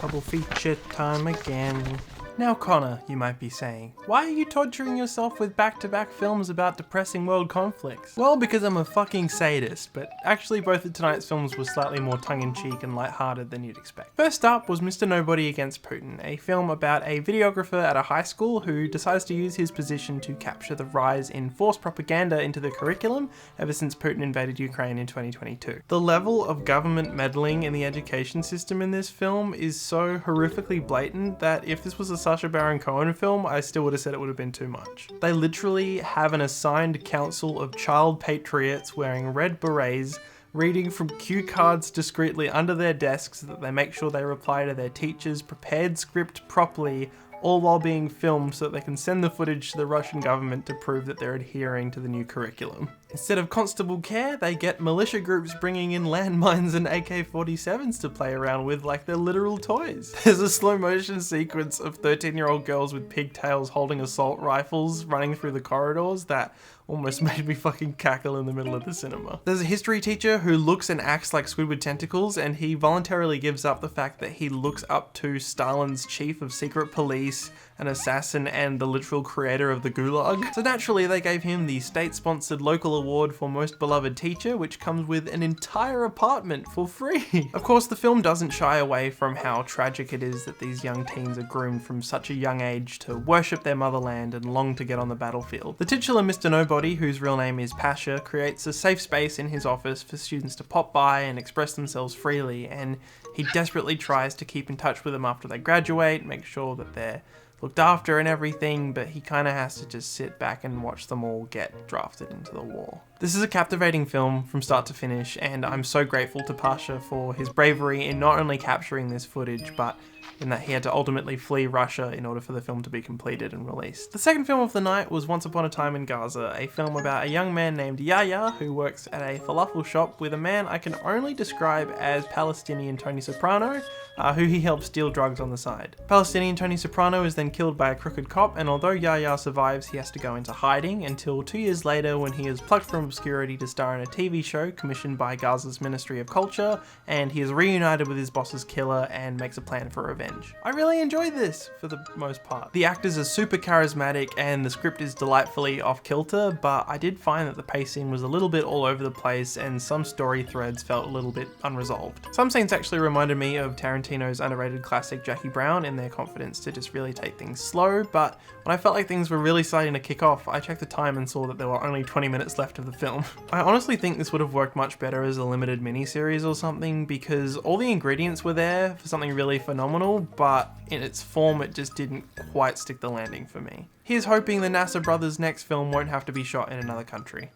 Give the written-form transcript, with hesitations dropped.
Double feature time again. Now Connor, you might be saying, why are you torturing yourself with back-to-back films about depressing world conflicts? Well, because I'm a fucking sadist, but actually both of tonight's films were slightly more tongue-in-cheek and lighthearted than you'd expect. First up was Mr. Nobody Against Putin, a film about a videographer at a high school who decides to use his position to capture the rise in forced propaganda into the curriculum ever since Putin invaded Ukraine in 2022. The level of government meddling in the education system in this film is so horrifically blatant that if this was a Sacha Baron Cohen film, I still would have said it would have been too much. They literally have an assigned council of child patriots wearing red berets, reading from cue cards discreetly under their desks so that they make sure they reply to their teachers' prepared script properly, all while being filmed so that they can send the footage to the Russian government to prove that they're adhering to the new curriculum. Instead of constable care, they get militia groups bringing in landmines and AK-47s to play around with like they're literal toys. There's a slow motion sequence of 13-year-old girls with pigtails holding assault rifles running through the corridors that almost made me fucking cackle in the middle of the cinema. There's a history teacher who looks and acts like Squidward tentacles, and he voluntarily gives up the fact that he looks up to Stalin's chief of secret police, an assassin, and the literal creator of the Gulag. So naturally they gave him the state-sponsored local award for most beloved teacher, which comes with an entire apartment for free. Of course, the film doesn't shy away from how tragic it is that these young teens are groomed from such a young age to worship their motherland and long to get on the battlefield. The titular Mr. Nobody, whose real name is Pasha, creates a safe space in his office for students to pop by and express themselves freely, and he desperately tries to keep in touch with them after they graduate, make sure that they're looked after and everything, but he kind of has to just sit back and watch them all get drafted into the war. This is a captivating film from start to finish, and I'm so grateful to Pasha for his bravery in not only capturing this footage, but in that he had to ultimately flee Russia in order for the film to be completed and released. The second film of the night was Once Upon a Time in Gaza, a film about a young man named Yahya who works at a falafel shop with a man I can only describe as Palestinian Tony Soprano, who he helps steal drugs on the side. Palestinian Tony Soprano is then killed by a crooked cop, and although Yahya survives, he has to go into hiding until 2 years later when he is plucked from obscurity to star in a TV show commissioned by Gaza's Ministry of Culture, and he is reunited with his boss's killer and makes a plan for revenge. I really enjoyed this for the most part. The actors are super charismatic and the script is delightfully off kilter, but I did find that the pacing was a little bit all over the place and some story threads felt a little bit unresolved. Some scenes actually reminded me of Tarantino's underrated classic Jackie Brown in their confidence to just really take things slow, but when I felt like things were really starting to kick off, I checked the time and saw that there were only 20 minutes left of the film. I honestly think this would have worked much better as a limited miniseries or something, because all the ingredients were there for something really phenomenal, but in its form it just didn't quite stick the landing for me. Here's hoping the Nasser brothers' next film won't have to be shot in another country.